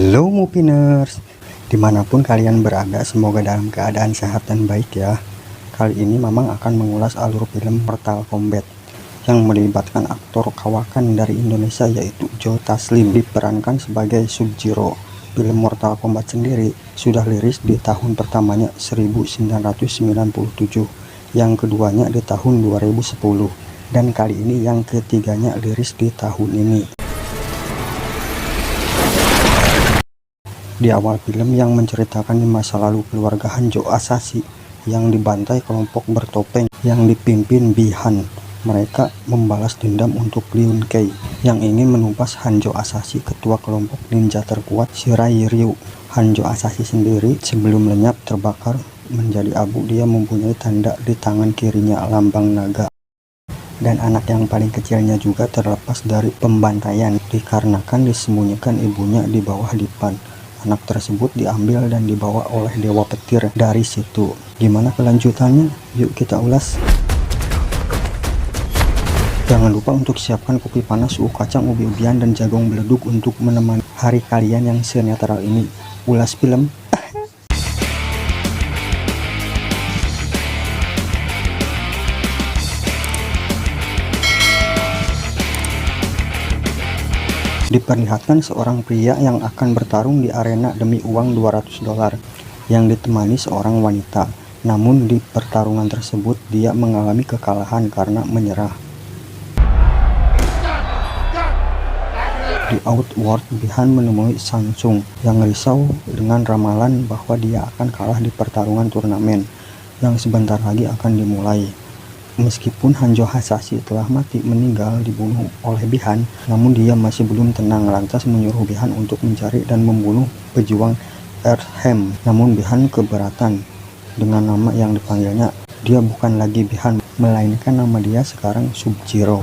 Halo Mupiners, dimanapun kalian berada, semoga dalam keadaan sehat dan baik ya. Kali ini Mamang akan mengulas alur film Mortal Kombat yang melibatkan aktor kawakan dari Indonesia yaitu Joe Taslim diperankan sebagai Sub-Zero. Film Mortal Kombat sendiri sudah rilis di tahun pertamanya 1997, yang keduanya di tahun 2010, dan kali ini yang ketiganya rilis di tahun ini. Di awal film yang menceritakan masa lalu keluarga Hanjo Asashi yang dibantai kelompok bertopeng yang dipimpin Bi-Han. Mereka membalas dendam untuk Liu Kang yang ingin menumpas Hanjo Asashi, ketua kelompok ninja terkuat Shirai Ryu. Hanjo Asashi sendiri sebelum lenyap terbakar menjadi abu. Dia mempunyai tanda di tangan kirinya, lambang naga. Dan anak yang paling kecilnya juga terlepas dari pembantaian dikarenakan disembunyikan ibunya di bawah dipan. Anak tersebut diambil dan dibawa oleh Dewa Petir dari situ. Gimana kelanjutannya? Yuk kita ulas. Jangan lupa untuk siapkan kopi panas, suhu kacang, ubi-ubian, dan jagung beledug untuk menemani hari kalian yang senetral ini. Ulas film. Diperlihatkan seorang pria yang akan bertarung di arena demi uang $200 yang ditemani seorang wanita. Namun di pertarungan tersebut dia mengalami kekalahan karena menyerah. Di Outworld, Bi-Han menemui Shang yang risau dengan ramalan bahwa dia akan kalah di pertarungan turnamen yang sebentar lagi akan dimulai. Meskipun Hanjo Asashi telah mati meninggal dibunuh oleh Bi-Han, namun dia masih belum tenang, lantas menyuruh Bi-Han untuk mencari dan membunuh pejuang Earthrealm. Namun Bi-Han keberatan dengan nama yang dipanggilnya. Dia bukan lagi Bi-Han, melainkan nama dia sekarang Sub-Zero.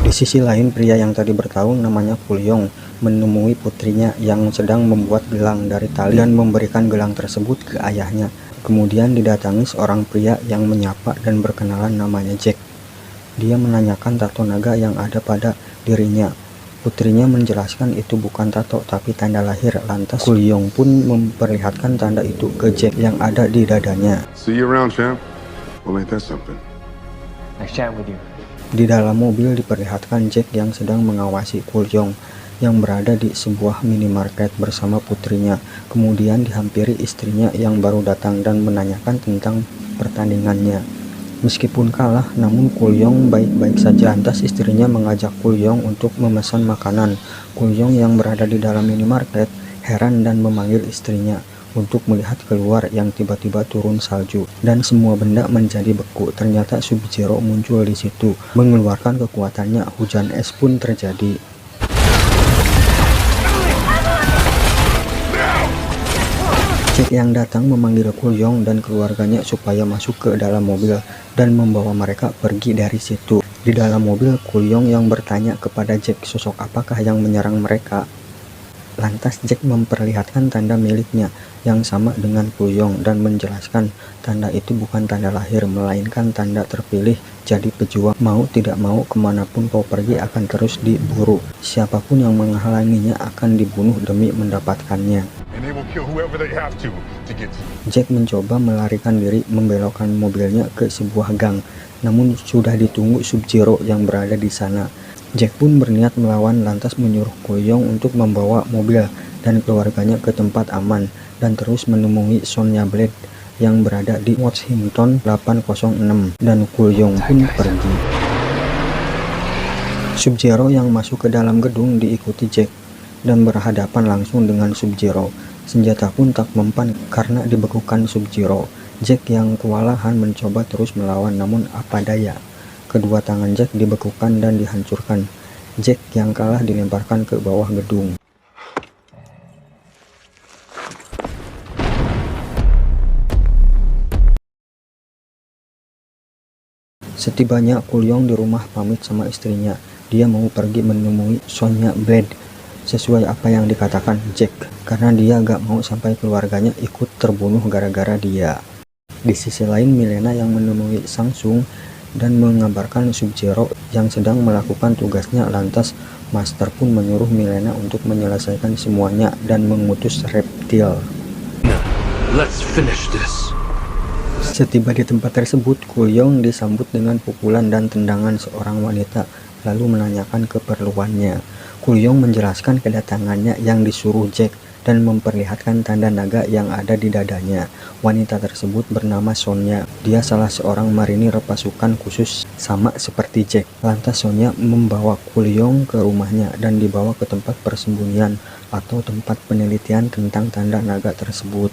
Di sisi lain, pria yang tadi bertarung namanya Kulyong menemui putrinya yang sedang membuat gelang dari tali dan memberikan gelang tersebut ke ayahnya. Kemudian didatangi seorang pria yang menyapa dan berkenalan, namanya Jack. Dia menanyakan tato naga yang ada pada dirinya. Putrinya menjelaskan itu bukan tato tapi tanda lahir. Lantas Kulyong pun memperlihatkan tanda itu ke Jack yang ada di dadanya. See you around, champ. Well, ain't that something? Nice chatting with you. Di dalam mobil diperlihatkan Jack yang sedang mengawasi Kulyong yang berada di sebuah minimarket bersama putrinya. Kemudian dihampiri istrinya yang baru datang dan menanyakan tentang pertandingannya. Meskipun kalah, namun Kulyong baik-baik saja. Lantas istrinya mengajak Kulyong untuk memesan makanan. Kulyong yang berada di dalam minimarket heran dan memanggil istrinya untuk melihat keluar yang tiba-tiba turun salju dan semua benda menjadi beku. Ternyata Sub-Zero muncul di situ mengeluarkan kekuatannya. Hujan es pun terjadi. Jack yang datang memanggil Kulyong dan keluarganya supaya masuk ke dalam mobil dan membawa mereka pergi dari situ. Di dalam mobil, Kulyong yang bertanya kepada Jack sosok apakah yang menyerang mereka. Lantas Jack memperlihatkan tanda miliknya yang sama dengan Kulyong dan menjelaskan tanda itu bukan tanda lahir melainkan tanda terpilih. Jadi pejuang mau tidak mau kemanapun kau pergi akan terus diburu. Siapapun yang menghalanginya akan dibunuh demi mendapatkannya. Jack mencoba melarikan diri, membelokkan mobilnya ke sebuah gang, namun sudah ditunggu Sub-Zero yang berada di sana. Jack pun berniat melawan, lantas menyuruh Kulyong untuk membawa mobil dan keluarganya ke tempat aman dan terus menemui Sonya Blade yang berada di Washington 806 dan Kulyong pun pergi. Sub-Zero yang masuk ke dalam gedung diikuti Jack dan berhadapan langsung dengan Sub-Zero. Senjata pun tak mempan karena dibekukan Sub-Zero. Jack yang kewalahan mencoba terus melawan, namun apa daya. Kedua tangan Jack dibekukan dan dihancurkan. Jack yang kalah dilemparkan ke bawah gedung. Setibanya Kulyong di rumah pamit sama istrinya. Dia mau pergi menemui Sonya Blade sesuai apa yang dikatakan Jack, karena dia gak mau sampai keluarganya ikut terbunuh gara-gara dia. Di sisi lain, Milena yang menemui Shang dan mengabarkan Sub-Zero yang sedang melakukan tugasnya. Lantas Master pun menyuruh Milena untuk menyelesaikan semuanya dan mengutus reptil. Let's finish this. Setiba di tempat tersebut, Kul-yong disambut dengan pukulan dan tendangan seorang wanita, lalu menanyakan keperluannya. Kul-yong menjelaskan kedatangannya yang disuruh Jack dan memperlihatkan tanda naga yang ada di dadanya. Wanita tersebut bernama Sonya. Dia salah seorang marinir pasukan khusus sama seperti Jack. Lantas Sonya membawa Kul-yong ke rumahnya dan dibawa ke tempat persembunyian atau tempat penelitian tentang tanda naga tersebut.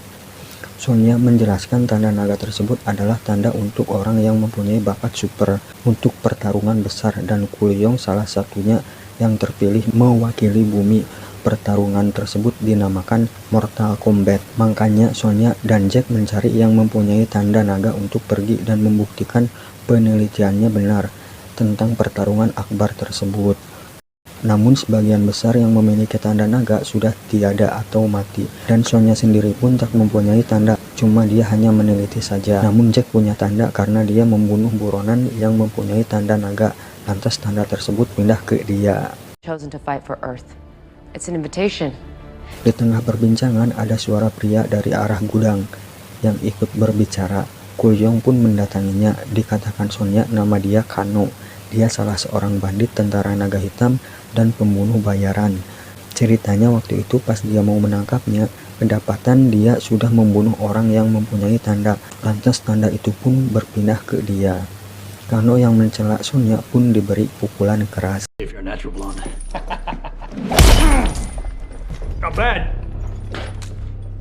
Sonya menjelaskan tanda naga tersebut adalah tanda untuk orang yang mempunyai bakat super untuk pertarungan besar, dan Kul-yong salah satunya yang terpilih mewakili bumi. Pertarungan tersebut dinamakan Mortal Kombat. Makanya Sonya dan Jack mencari yang mempunyai tanda naga untuk pergi dan membuktikan penelitiannya benar tentang pertarungan akbar tersebut. Namun sebagian besar yang memiliki tanda naga sudah tiada atau mati, dan Sonya sendiri pun tak mempunyai tanda, cuma dia hanya meneliti saja. Namun Jack punya tanda karena dia membunuh buronan yang mempunyai tanda naga, lantas tanda tersebut pindah ke dia. Chosen to fight for Earth. It's an invitation. Di tengah perbincangan ada suara pria dari arah gudang yang ikut berbicara. Kul-yong pun mendatanginya. Dikatakan Sonya nama dia Kano. Dia salah seorang bandit tentara naga hitam dan pembunuh bayaran. Ceritanya waktu itu pas dia mau menangkapnya, kedapatan dia sudah membunuh orang yang mempunyai tanda. Lantas tanda itu pun berpindah ke dia. Kano yang mencela Sonya pun diberi pukulan keras. If you're a natural blonde. Not bad.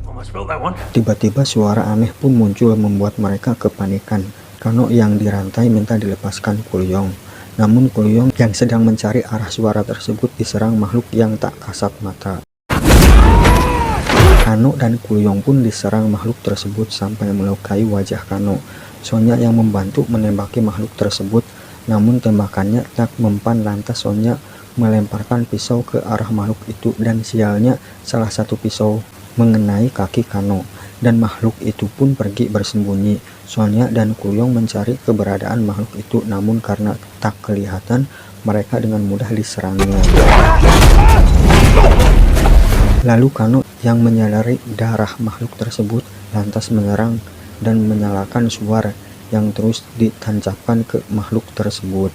Almost felt that one. Tiba-tiba suara aneh pun muncul membuat mereka kepanikan. Kano yang dirantai minta dilepaskan Kul-yong. Namun Kul-yong yang sedang mencari arah suara tersebut diserang makhluk yang tak kasat mata. Kano dan Kul-yong pun diserang makhluk tersebut sampai melukai wajah Kano. Sonya yang membantu menembaki makhluk tersebut, namun tembakannya tak mempan. Lantas Sonya melemparkan pisau ke arah makhluk itu, dan sialnya salah satu pisau mengenai kaki Kano, dan makhluk itu pun pergi bersembunyi. Sonya dan Kul-yong mencari keberadaan makhluk itu, namun karena tak kelihatan, mereka dengan mudah diserangnya. Lalu Kano yang menyadari darah makhluk tersebut lantas menyerang dan menyalakan suar yang terus ditancapkan ke makhluk tersebut,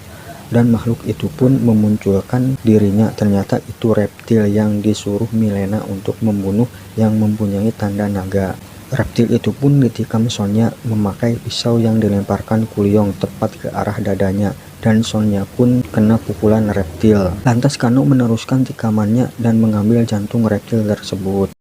dan makhluk itu pun memunculkan dirinya. Ternyata itu reptil yang disuruh Milena untuk membunuh yang mempunyai tanda naga. Reptil itu pun ditikam Sonya memakai pisau yang dilemparkan Kul-yong tepat ke arah dadanya, dan Sonya pun kena pukulan reptil. Lantas Kano meneruskan tikamannya dan mengambil jantung reptil tersebut.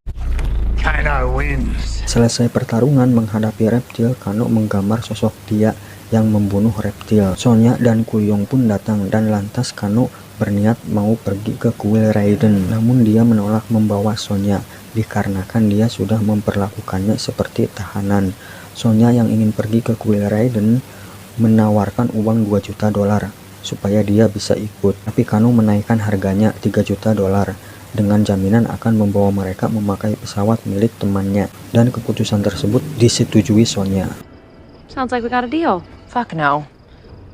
Kano wins. Selesai pertarungan menghadapi reptil, Kano menggambar sosok dia yang membunuh reptil. Sonya dan Kul-yong pun datang, dan lantas Kano berniat mau pergi ke kuil Raiden, namun dia menolak membawa Sonya dikarenakan dia sudah memperlakukannya seperti tahanan. Sonya yang ingin pergi ke kuil Raiden menawarkan uang $2 juta supaya dia bisa ikut, tapi Kano menaikkan harganya $3 juta dengan jaminan akan membawa mereka memakai pesawat milik temannya, dan keputusan tersebut disetujui Sonya. Sounds like we got a deal. Fuck no.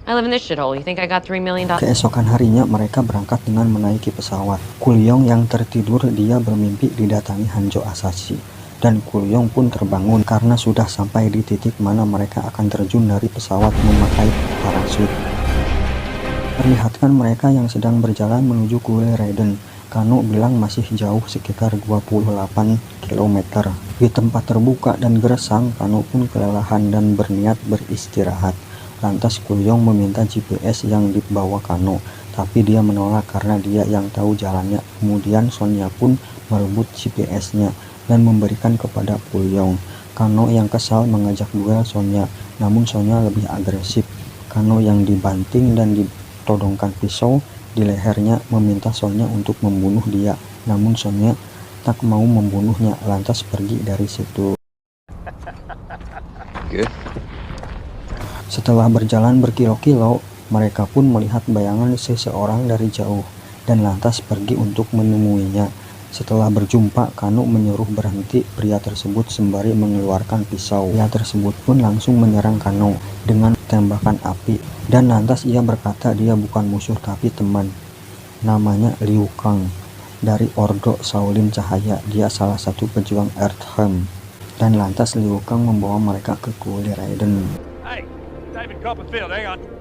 I live in this shithole. You think I got $3 million? Keesokan harinya mereka berangkat dengan menaiki pesawat. Kul-yong yang tertidur, dia bermimpi didatangi Hanjo Asashi, dan Kul-yong pun terbangun karena sudah sampai di titik mana mereka akan terjun dari pesawat memakai parasut. Perlihatkan mereka yang sedang berjalan menuju kuil Raiden. Kano bilang masih jauh, sekitar 28 km. Di tempat terbuka dan gersang, Kano pun kelelahan dan berniat beristirahat. Lantas Kul-yong meminta GPS yang dibawa Kano, tapi dia menolak karena dia yang tahu jalannya. Kemudian Sonya pun merebut GPS-nya dan memberikan kepada Kul-yong. Kano yang kesal mengajak duel Sonya, namun Sonya lebih agresif. Kano yang dibanting dan ditodongkan pisau di lehernya meminta Sonya untuk membunuh dia, namun Sonya tak mau membunuhnya, lantas pergi dari situ. Good. Setelah berjalan berkilo-kilo, mereka pun melihat bayangan seseorang dari jauh dan lantas pergi untuk menemuinya. Setelah berjumpa, Kano menyuruh berhenti pria tersebut sembari mengeluarkan pisau. Pria tersebut pun langsung menyerang Kano dengan tembakan api, dan lantas ia berkata dia bukan musuh tapi teman. namanya Liu Kang dari Ordo Shaolin Cahaya. Dia salah satu pejuang Earthrealm. Dan lantas Liu Kang membawa mereka ke kuil Raiden. Hey, David Copperfield, hang on.